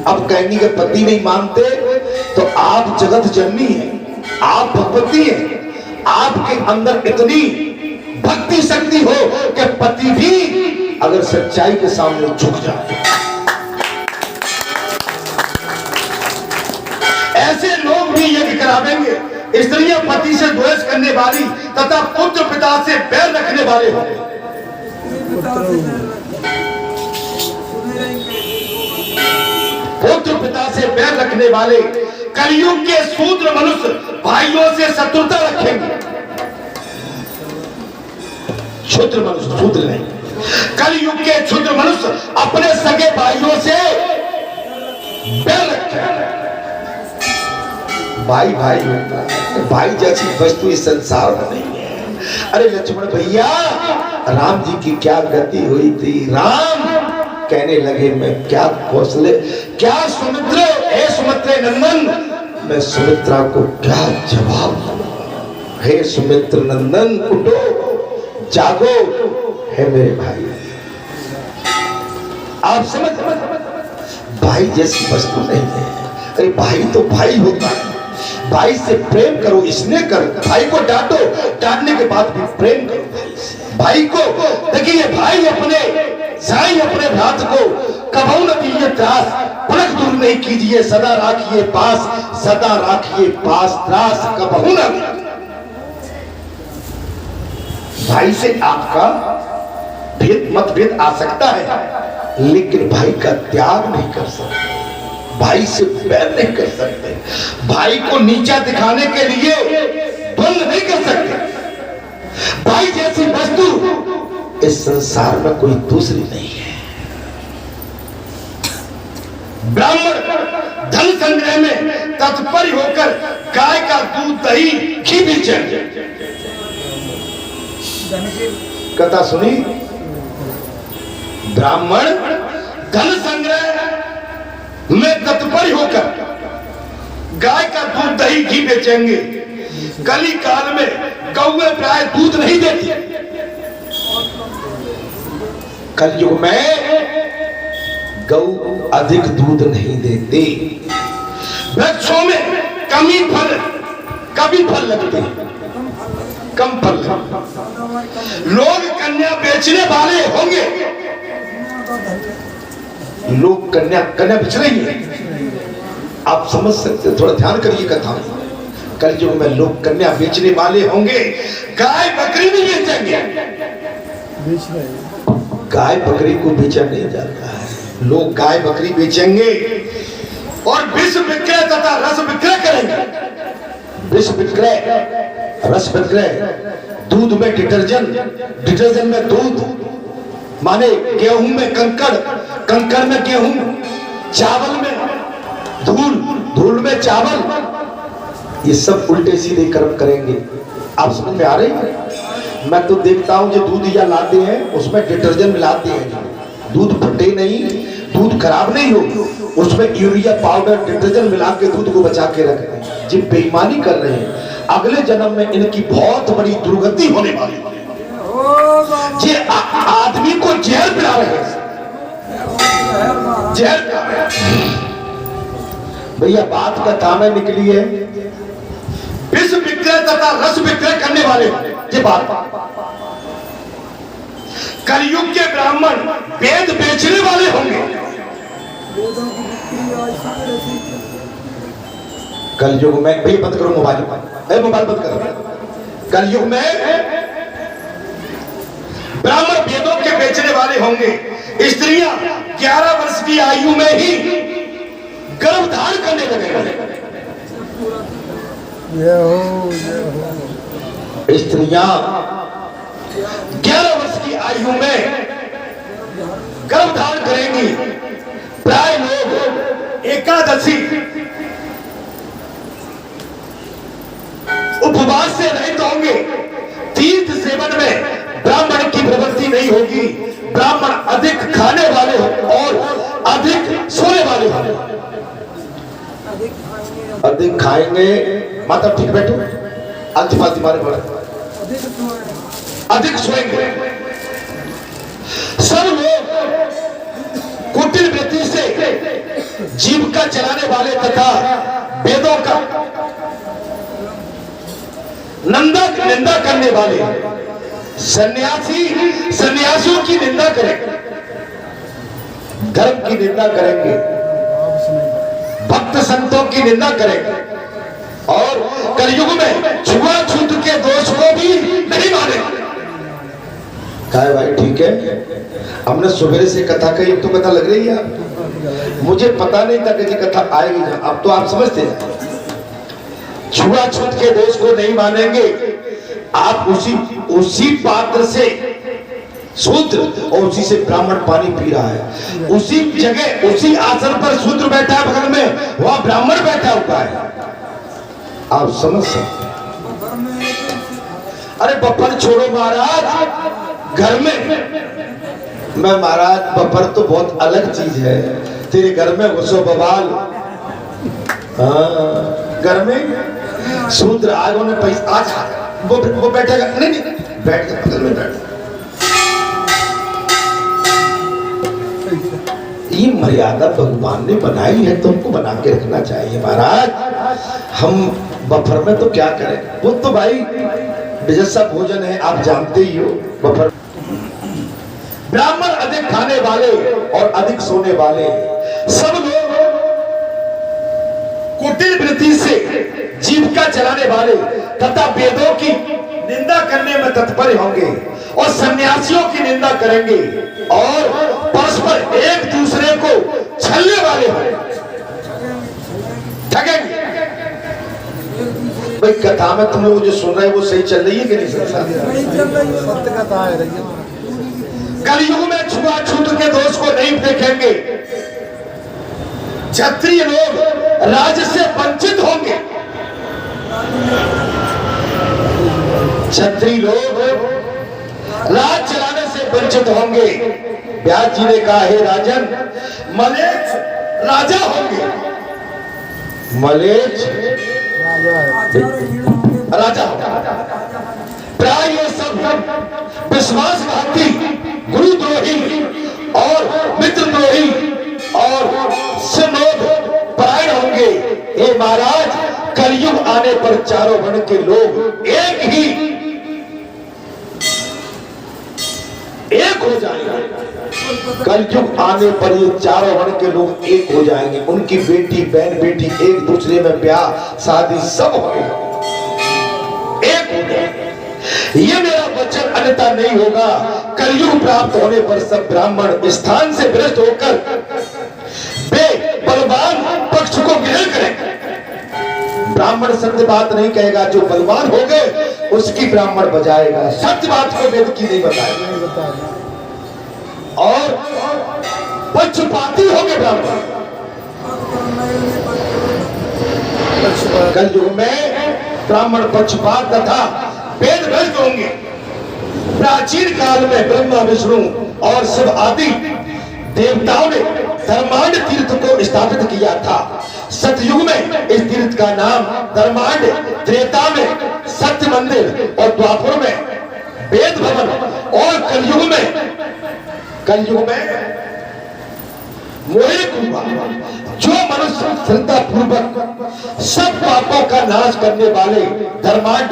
अब कहेंगे कि पति नहीं मानते तो आप जगत जननी है, आप भगवती हैं, आपके अंदर इतनी भक्ति शक्ति हो कि पति भी अगर सच्चाई के सामने झुक जाए। ऐसे लोग भी यज्ञ करावेंगे। स्त्रियां पति से द्वेष करने वाली तथा पुत्र पिता से बैर रखने वाले होंगे। पुत्र पिता से बैर रखने वाले कलयुग के शूद्र मनुष्य भाइयों से शत्रुता रखेंगे। शूद्र मनुष्य, शूद्र नहीं, कलयुग के शूद्र मनुष्य अपने सगे भाइयों से बैर रखेंगे। भाई भाई होता है, भाई जैसी वस्तु इस संसार में नहीं है। अरे लक्ष्मण भैया, राम जी की क्या गति हुई थी। राम कहने लगे मैं क्या कौशले, क्या सुमित्र, हे सुमित्रे नंदन, मैं सुमित्रा को क्या जवाब दूं। हे सुमित्र नंदन, उठो जागो, है मेरे भाई। आप समझ, भाई जैसी वस्तु नहीं है। अरे भाई तो भाई होता है, भाई से प्रेम करो, इसने करो। भाई को डांटो, डांटने के बाद भी प्रेम करो भाई को। देखिए भाई अपने साईं अपने भ्रात को कबहू न दीजिए त्रास, पलक दूर नहीं कीजिए, सदा राखिए पास, सदा राखिए पास, त्रास कबहू न। भाई से आपका भेद मतभेद आ सकता है, लेकिन भाई का त्याग नहीं कर सकते, भाई से बैर नहीं कर सकते, भाई को नीचा दिखाने के लिए बंद नहीं कर सकते। भाई जैसी वस्तु इस संसार में कोई दूसरी नहीं है। ब्राह्मण धन संग्रह में तत्पर होकर गाय का दूध दही घी बेचेंगे। कथा सुनी? ब्राह्मण धन संग्रह में तत्पर होकर गाय का दूध दही घी बेचेंगे। कली काल में गौएं प्राय दूध नहीं देती। कलयुग में गौ अधिक दूध नहीं देती। वृक्षों में कभी फल लगते, कम फल लगते। लोग कन्या बेचने वाले होंगे, लोग कन्या बेच रही है। आप समझ सकते, थोड़ा ध्यान करिए कथा में। कलयुग में लोग कन्या बेचने वाले होंगे, गाय बकरी नहीं बेचेंगे। गाय बकरी को बेचा नहीं जाता है, लोग गाय बकरी बेचेंगे और विष विक्रय तथा रस विक्रय करेंगे। विष विक्रय, रस विक्रय, दूध में डिटर्जेंट में दूध, माने गेहूं में कंकड़, कंकड़ में गेहूं, चावल में धूल, धूल में चावल, ये सब उल्टे सीधे कर्म करेंगे। आप समझ में आ रही है? मैं तो देखता हूं जो दूध या लाते हैं उसमें डिटर्जेंट मिलाते हैं, दूध फटे नहीं, दूध खराब नहीं हो, उसमें यूरिया पाउडर डिटर्जेंट मिला के दूध को बचा के रख रहे हैं। जी बेईमानी कर रहे हैं। अगले जन्म में इनकी बहुत बड़ी दुर्गति होने वाली है। जी आदमी को जहर पिला रहे हैं, जहर पिला रहे हैं। भैया बात का थामे निकली है, विष विक्रय तथा रस विक्रय करने वाले ये बात। कलयुग के ब्राह्मण वेद बेचने वाले होंगे। कलयुग में, भैया बंद करो मोबाइल, मोबाइल बंद करो। कलयुग में ब्राह्मण वेदों के बेचने वाले होंगे। स्त्रियां 11 वर्ष की आयु में ही गर्भ धारण करने लगेंगे। स्त्रियां 11 वर्ष की आयु में गर्भ धारण करेंगी। प्राय लोग एकादशी उपवास से रहित होंगे, तीर्थ सेवन में ब्राह्मण की प्रवृत्ति नहीं होगी, ब्राह्मण अधिक खाने वाले हो और अधिक सोने वाले हो। अधिक खाएंगे, माता ठीक बैठो, अंतिम मारे पड़े, अधिक सोएंगे। सब लोग कुटिल वृत्ति से जीविका चलाने वाले तथा वेदों का निंदा करने वाले सन्यासियों की निंदा करेंगे, धर्म की निंदा करेंगे, भक्त संतों की निंदा करेंगे और कलयुग में छुआछूत के दोष को भी नहीं मानेंगे। क्या है भाई, ठीक है? हमने सुबह से कथा कही, तो कथा लग रही है आपको? मुझे पता नहीं था कि कथा आएगी, अब तो आप समझते हैं। छुआछूत के दोष को नहीं मानेंगे, आप उसी पात्र से शूद्र और उसी से ब्राह्मण पानी पी रहा है, उसी जगह उसी आसन पर शूद्र बैठा है, बगल में वहां ब्राह्मण बैठा हुआ है। आप समझ सकते? अरे बपर छोड़ो महाराज, घर में मैं महाराज बपर तो बहुत अलग चीज है, तेरे घर में घुसो बवाल। हाँ, घर में शूद्र आग उन्हें पैसा आज वो बैठेगा, नहीं बैठ के बगल में बैठ। ये मर्यादा भगवान ने बनाई है, तुमको बना के रखना चाहिए महाराज। हम बफर में तो क्या करें, वो तो भाई जैसा भोजन है आप जानते ही हो। बफर ब्राह्मण अधिक खाने वाले और अधिक सोने वाले, सब लोग कुटिल वृत्ति से जीविका चलाने वाले तथा वेदों की निंदा करने में तत्पर होंगे और सन्यासियों की निंदा करेंगे और परस्पर एक दूसरे को छलने वाले होंगे, ठगेंगे। भाई कथा में तुम लोग जो सुन रहे हैं वो सही चल रही है कि नहीं? सत्य कथा है। कलयुग में छुआछूत के दोष को नहीं देखेंगे, क्षत्रिय लोग राज्य से वंचित होंगे, क्षत्रिय लोग राज चलाने से वंचित होंगे। व्यास जी ने कहा, हे राजन, मलेच्छ राजा होंगे, मलेच्छ राजा होंगे। प्राय ये सब विश्वासघाती, गुरुद्रोही और मित्रद्रोही और सिनोद परायण होंगे। हे महाराज, कलयुग आने पर चारों वर्ण के लोग एक हो जाएंगे। कलयुग आने पर ये चारों वर्ण के लोग एक हो जाएंगे, उनकी बेटी बहन बेटी एक दूसरे में ब्याह शादी सब होगा, एक हो जाएंगे। ये मेरा वचन अन्यथा नहीं होगा। कलयुग प्राप्त होने पर सब ब्राह्मण स्थान से भ्रष्ट होकर वे बलवान पक्ष को ग्रहण करेंगे। ब्राह्मण सत्य बात नहीं कहेगा, जो बलवान हो गए उसकी ब्राह्मण बजाएगा, सत्य बात को वेद की नहीं बताएगा। और पक्षपाती होंगे ब्राह्मण। कलयुग में ब्राह्मण पक्षपात तथा वेद भ्रष्ट होंगे। प्राचीन काल में ब्रह्मा विष्णु और शिव आदि देवताओं ने धर्मांड तीर्थ को स्थापित किया था। सतयुग में इस तीर्थ का नाम धर्मांड, त्रेता में सत्य मंदिर और द्वापर में वेद भवन और कलयुग में मोहे कुंभा। जो मनुष्य श्रद्धा पूर्वक सब पापों का नाश करने वाले धर्मांड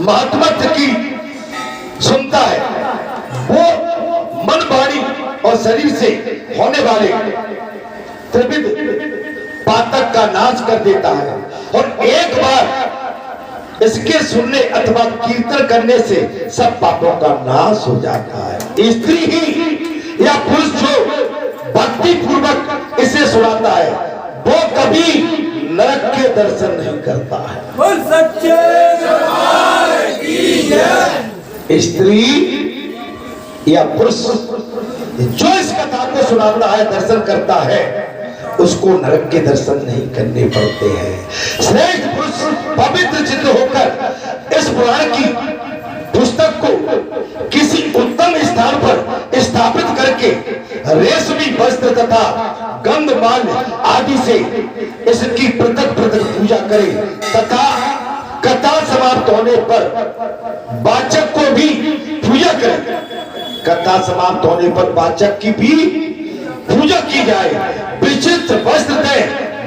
महात्मत्व की सुनता है, वो मन वाणी और शरीर से होने वाले त्रिविध पातक का नाश कर देता है। और एक बार इसके सुनने अथवा कीर्तन करने से सब पापों का नाश हो जाता है। स्त्री ही या पुरुष जो भक्ति पूर्वक इसे सुनाता है, वो कभी नरक के दर्शन नहीं करता है। बोल सच्चे दरबार की जय। स्त्री या पुरुष जो इस कथा को सुनाता है, दर्शन करता है, उसको नरक के दर्शन नहीं करने पड़ते हैं। श्रेष्ठ पुरुष पवित्र चित्त होकर इस पुराण की पुस्तक को किसी उत्तम स्थान पर स्थापित करके रेशमी वस्त्र तथा गंधमाल्य आदि से इसकी पृथक पृथक पूजा करें तथा कथा समाप्त होने पर वाचक को भी पूजा करें। कथा समाप्त होने पर वाचक की भी पूजा की जाए। विचित्र वस्त्र दें,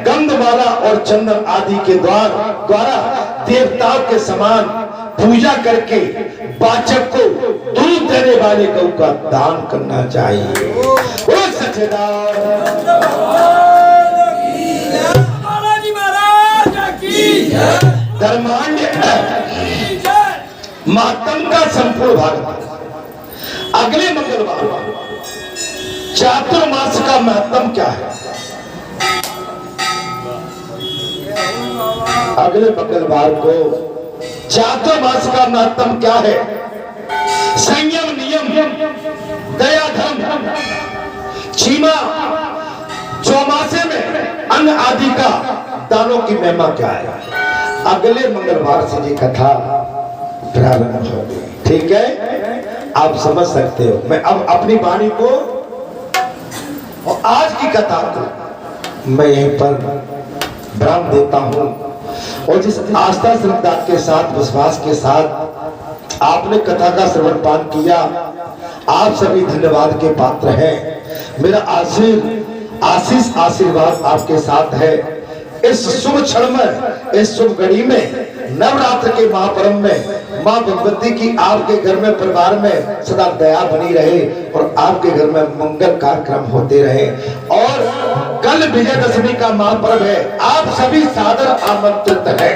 गंधमाला और चंदन आदि के द्वारा देवताओं के समान पूजा करके वाचक को दूध देने वाले गौ का दान करना चाहिए। वो सच्चेदार धर्मांड मातम का संपूर्ण भाग अगले मंगलवार चातुर्मास का महत्व क्या है? अगले मंगलवार को चातुर्मास का महत्व क्या है? संयम, नियम, दया, धर्म, क्षमा, चौमासे में अन्न आदि का दानों की महिमा क्या है? अगले मंगलवार से ये कथा प्रारंभ होगी। ठीक है, आप समझ सकते हो। मैं अब अपनी वाणी को और आज की कथा को मैं यहीं पर विराम देता हूं। और जिस आस्था श्रद्धा के साथ, विश्वास के साथ आपने कथा का श्रवण पान किया, आप सभी धन्यवाद के पात्र हैं। मेरा आशीष आशीर्वाद आपके साथ है। इस शुभ क्षण में, इस शुभ घड़ी में, नवरात्र के महापर्व में मां भगवती की आपके घर में, परिवार में सदा दया बनी रहे और आपके घर में मंगल कार्यक्रम होते रहे। और कल विजयदशमी का महापर्व है, आप सभी सादर आमंत्रित हैं।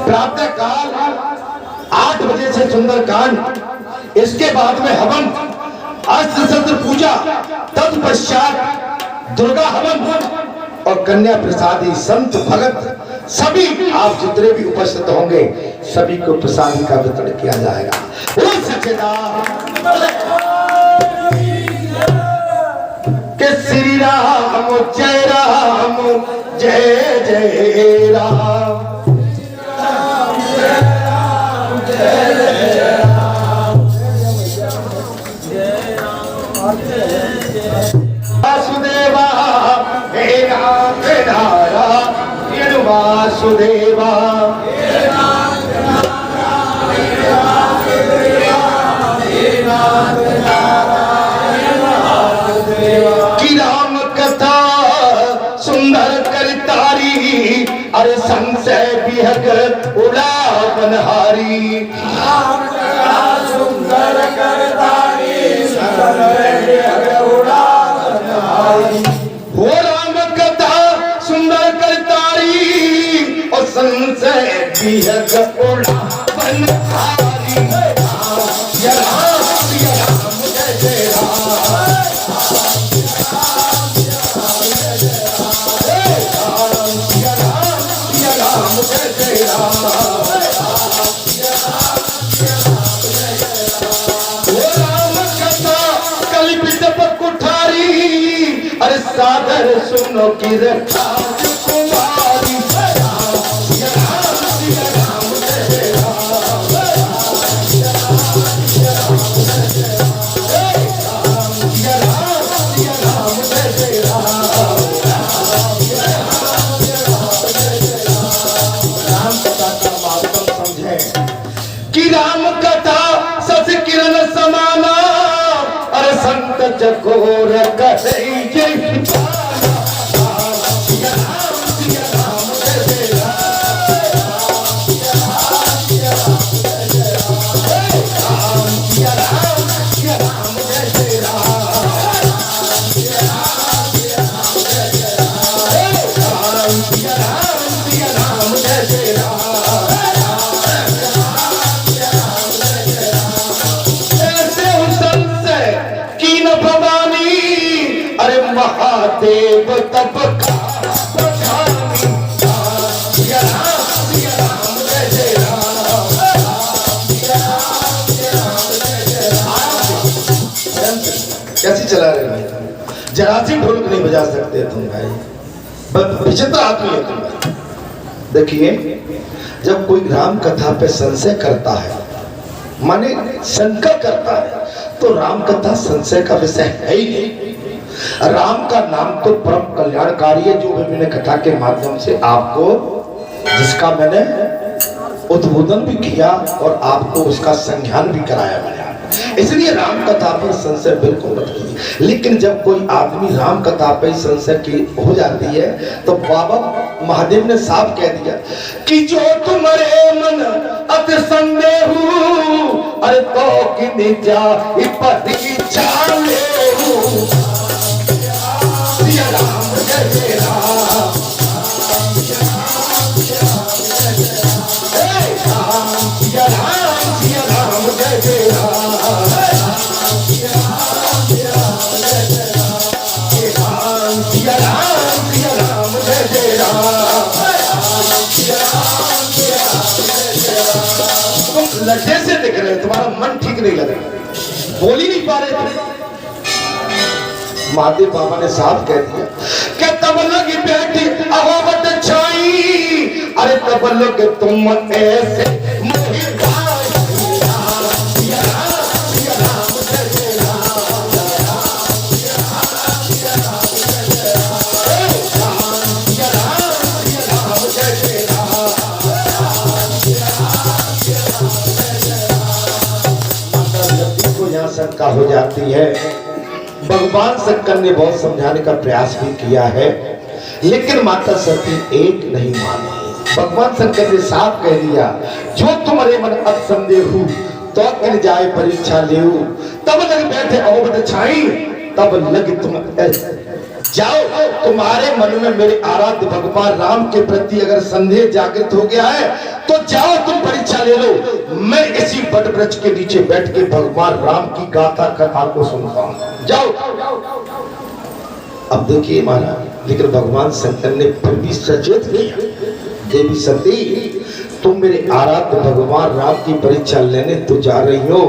प्रातः काल 8 बजे से सुंदरकांड, इसके बाद में हवन, अस्त्र शस्त्र पूजा, तत्पश्चात दुर्गा हवन और कन्या प्रसादी, संत भगत सभी आप जितने भी उपस्थित होंगे सभी को प्रसादी का वितरण किया जाएगा। वो सच्चेदार के श्री राम जय राम जय जय राम। वासुदेवा हे नाथ नारायण वासुदेवा, की राम कथा सुंदर करतारी, अरे संशय विहग उड़ा बनहारी। सुंदर करतारी हो राम कथा सुंदर करतारी और संशय विहग उड़ा बनहारी। या राम जय जय राम, अरे सादर सुनो की कुमारी। राम कथा का महत्व समझे कि राम कथा सच किरण समाना, अरे संत चकोर कहे महादेव तब का बखानी। या राम जय जय राम, कैसे चला रहे भाई? जरा सी ढोलक नहीं बजा सकते तुम भाई, विचित्र आदमी है तुम भाई। देखिए जब कोई राम कथा पे संशय करता है, माने शंका करता है, तो राम कथा संशय का विषय है ही नहीं। राम का नाम तो परम कल्याणकारी है, जो मैंने कथा के माध्यम से आपको, जिसका मैंने उद्बोधन भी किया और आपको उसका संज्ञान भी कराया मैंने। इसलिए राम कथा पर संशय बिल्कुल मत कीजिए। लेकिन जब कोई आदमी राम कथा पर संशय की हो जाती है, तो बाबा महादेव ने साफ कह दिया कि जो तुम्हारे मन अति संदेह, अरे तो कि निजा परीक्षा ले राम जय राम, राम जय जय राम, लज्जे से दिख रहे हो, तुम्हारा मन ठीक नहीं लग रहा, बोल ही नहीं पा रहे थे। महादेव बाबा ने साफ कह दिया कि तब लगी बेटी अहोवत छाई, अरे तब लग तुम ऐसे शंका हो जाती है। भगवान शंकर ने बहुत समझाने का प्रयास भी किया है, लेकिन माता सती एक नहीं मानी। भगवान शंकर ने साफ कह दिया, जो तुम्हारे मन असंदेह हो तो इन जाए परीक्षा ले, तब लग बैठे अहोवत छाई, तब लग तुम जाओ। तुम्हारे मन में मेरे आराध्य भगवान राम के प्रति अगर संदेह जागृत हो गया है, तो जाओ तुम परीक्षा ले लो। मैं इसी वट वृक्ष के नीचे बैठ के भगवान राम की गाथा कथा को सुनता हूं, जाओ। अब देखिए महाराज, लेकिन भगवान शंकर ने फिर भी सचेत किया, देवी सती तुम मेरे आराध्य भगवान राम की परीक्षा लेने तो जा रही हो,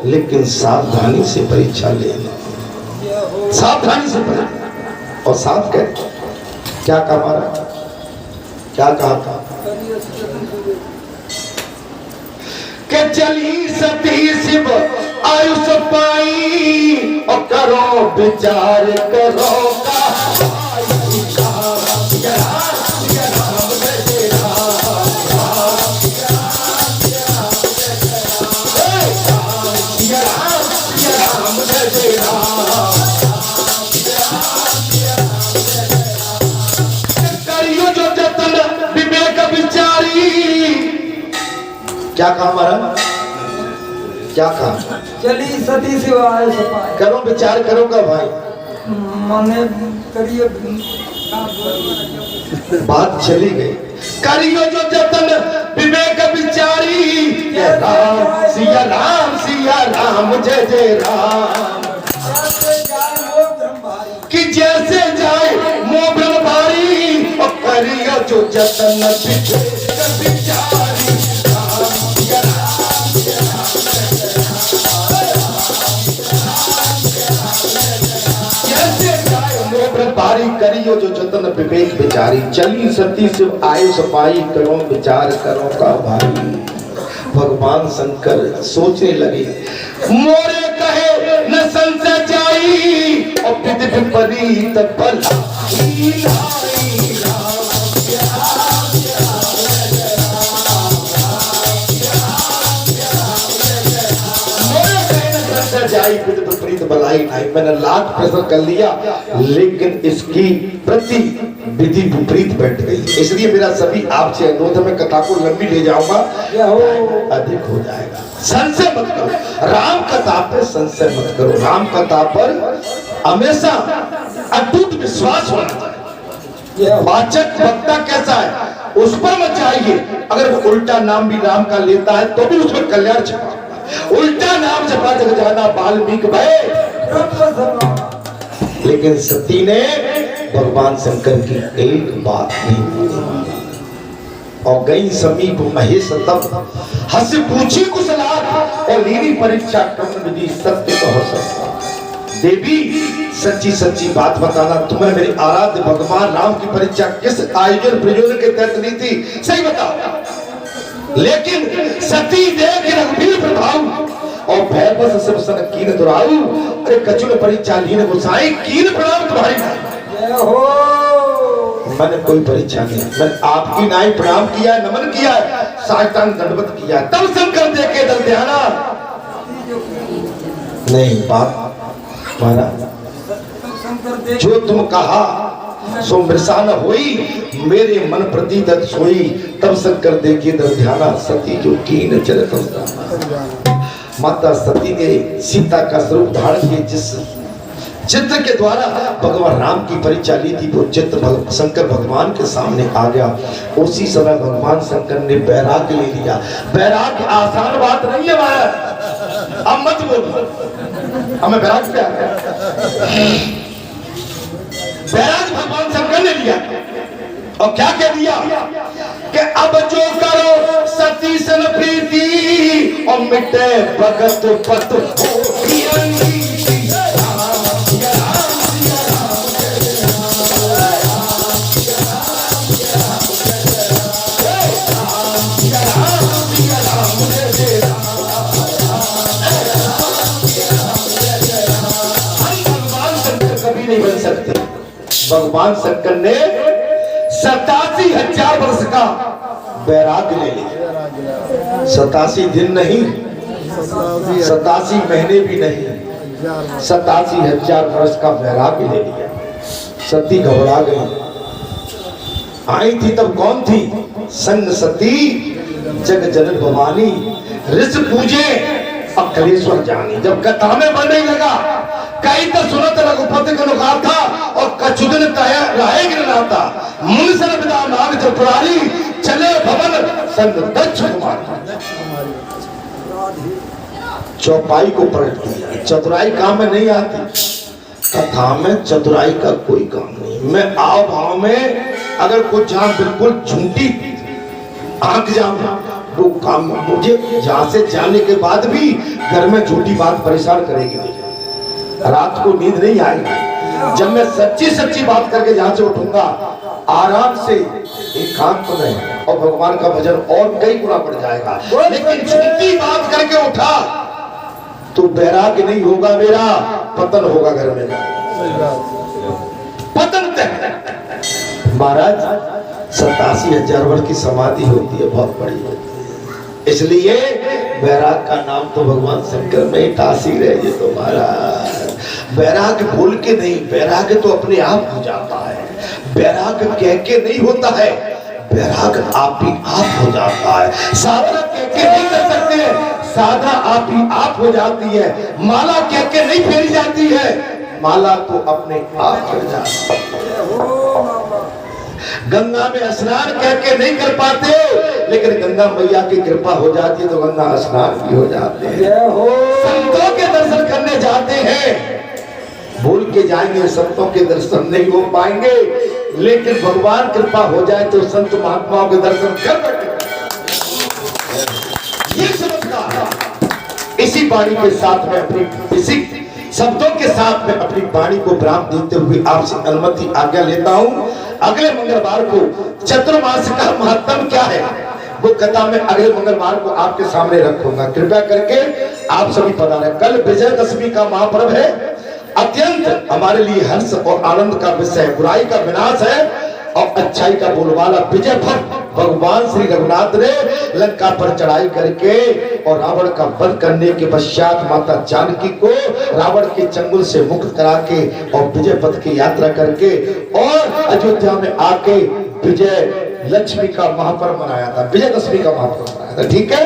लेकिन सावधानी से परीक्षा लेना, सावधानी से परीक्षा। और साफ कह क्या कहा महाराज, क्या कहा था कि चली सती शिव आयुष पाई, और करो विचार करो का क्या कहा महाराज, क्या कहा? चली सती सिवाय सपाय, करो विचार करोगा भाई, मने करियो बात चली गई। करियो जो जतन विवेक विचारी, राम सिया राम सिया राम जय जय राम, कि जैसे जाए मोह ब्रह्म भारी, और करियो जो जतन विवेक विचारी, बारी करियो जो जतन विवेक विचारी, चली सती शिव आयुष पाई, करो विचार करो का भाई। भगवान शंकर सोचने लगे, मोरे कहे न संशय जाई, और विधि विपरीत भला जाई, विधि विपरीत भलाई नहीं। मैंने लाख प्रश्न कर लिया, लेकिन इसकी प्रति विधि विपरीत बैठ गई। इसलिए मेरा सभी आपसे अनुरोध है, मैं कथा को लंबी ले जाऊंगा, अधिक हो जाएगा। संशय मत करो, राम कथा पर संशय मत करो, राम कथा पर हमेशा अटूट विश्वास होना चाहिए। वाचक वक्ता कैसा है उस पर मत जाइए, अगर वो उल्टा नाम भी राम का लेता है तो भी उसमें कल्याण छिपा, उल्टा नाम जपा जग जाना वाल्मीकि भय। लेकिन सती ने भगवान शंकर की एक बात नहीं, और गई समीप महेश तब हंस पूछी कुशलात, और लीनी परीक्षा कर्म विधि सत्य तो हो सकता। देवी सच्ची सच्ची बात बताना, तुम्हें मेरे आराध्य भगवान राम की परीक्षा किस आयोजन प्रयोजन के तहत ली थी, सही बताओ। लेकिन सती देख रघुवीर प्रभाव और भैरवस सब सन कीन दुराऊ। अरे कचुल परी चालीन गोसाई कीन प्रणाम तुम्हारी नाई। जय हो। मैंने कोई परीक्षा नहीं, मैंने आपकी नाई प्रणाम किया, नमन किया, साष्टांग दंडवत किया, तब शंकर देखे दल ध्याना नहीं। बात महाराज शंकर देख जो तुम कहा सो मृषा न होई, मेरे मन प्रति दत सोई, तब शंकर देखे दल ध्याना। सती जो कीन चरित माता सती ने सीता का स्वरूप धारण किए, जिस चित्र के द्वारा भगवान राम की परीक्षा ली थी, वो चित्र शंकर भगवान के सामने आ गया। उसी समय भगवान शंकर ने बैराग्य ले लिया। बैराग्य आसान बात नहीं है महाराज, अब मत बोलो हमें बैराग्य क्या है। बैराग्य भगवान शंकर ने लिया और क्या कह दिया कि अब जो करो सती सन प्रीति और मिटे भगत पत हो। नहीं बन सकते। भगवान शंकर ने 87,000 वर्ष का वैराग्य ले लिया। 87 दिन नहीं, 87 महीने भी नहीं, 87,000 वर्ष का वैराग्य ले लिया। सती घबरा गई। आई थी तब कौन थी? संग सती जग जनक भवानी, ऋषि पूजे अखिलेश्वर जानी। जब कथा में बनने लगा, कई तो सुनत रघुपति का नुकार था और कछुदन था। मुनिसन विदा नाग चतुरारी, चले भवन संग दक्ष कुमारी। चौपाई को पलट दिया। चतुराई काम में नहीं आती, कथा में चतुराई का कोई काम नहीं। मैं आव भाव में अगर कुछ जहां बिल्कुल झूठी आंख जाऊं, वो काम मुझे जहां से जाने के बाद भी घर में झूठी बात परेशान करेगी मुझे। रात को नींद नहीं आएगी। जब मैं सच्ची सच्ची बात करके जहां से उठूंगा, आराम से एकांत में, और भगवान का भजन और कई गुना बढ़ जाएगा। लेकिन झूठी बात करके उठा तो बैराग्य नहीं होगा, मेरा पतन होगा घर में। पतन महाराज 87,000 वर्ष की समाधि होती है, बहुत बड़ी होती है। इसलिए बैराग का नाम तो भगवान शंकर में ही तासीर है। ये तो महाराज बैराग बोल के नहीं, बैराग तो अपने आप हो जाता है। बैराग कह के नहीं होता है, बैराग आप ही आप हो जाता है। साधना कह के नहीं कर सकते, साधना आप ही आप हो जाती है। माला कह के नहीं फेरी जाती है, माला तो अपने आप कर जाती है। गंगा में स्नान कह के नहीं कर पाते, लेकिन गंगा मैया की कृपा हो जाती है तो गंगा स्नान भी हो जाते हैं। संतों के दर्शन करने जाते हैं, भूल के जाएंगे, संतों के दर्शन नहीं हो पाएंगे, लेकिन भगवान कृपा हो जाए तो संत महात्माओं के दर्शन कर बैठे। ये चमत्कार इसी वाणी के साथ में अपनी इसी शब्दों के साथ में अपनी वाणी को विराम देते हुए आपसे अनुमति आज्ञा लेता हूं। अगले मंगलवार को चतुर्मास का महत्व क्या है, वो कथा में अगले मंगलवार को आपके सामने रखूंगा। कृपया करके आप सभी पधारें। कल विजयदशमी का महापर्व है, अत्यंत हमारे लिए हर्ष और आनंद का विषय। बुराई का विनाश है और अच्छाई का बोलबाला। विजय भक्त भगवान श्री रघुनाथ ने लंका पर चढ़ाई करके और रावण का वध करने के पश्चात माता जानकी को रावण के चंगुल से मुक्त करा के और विजय पथ की यात्रा करके और अयोध्या में आके विजय लक्ष्मी का महापर्व मनाया था, विजयदशमी का महापर्व मनाया था। ठीक है,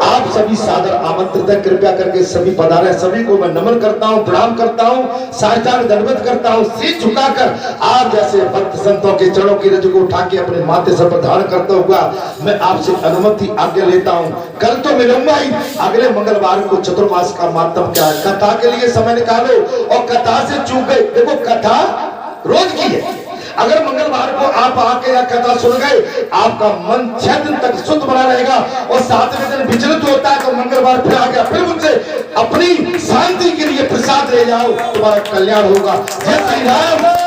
आप सभी सादर आमंत्रित हैं। कृपया करके सभी पधारें। सभी को मैं नमन करता हूं, प्रणाम करता हूं, साष्टांग दंडवत करता हूं, सिर झुकाकर आप जैसे भक्त संतों के चरणों की रज को उठा के अपने माथे से धारण करता हुआ मैं आपसे अनुमति आज्ञा लेता हूं। कल तो मिलूंगा ही, अगले मंगलवार को चतुर्मास का मातम क्या है, कथा के लिए समय निकालो। और कथा से चूक गए, देखो कथा रोज की है, अगर मंगलवार को आप आके या कथा सुन गए, आपका मन 6 दिन तक शुद्ध बना रहेगा और 7वें दिन विचलित होता है तो मंगलवार फिर आ गया, फिर मुझसे अपनी शांति के लिए प्रसाद ले जाओ, तुम्हारा कल्याण होगा। जय श्री राम।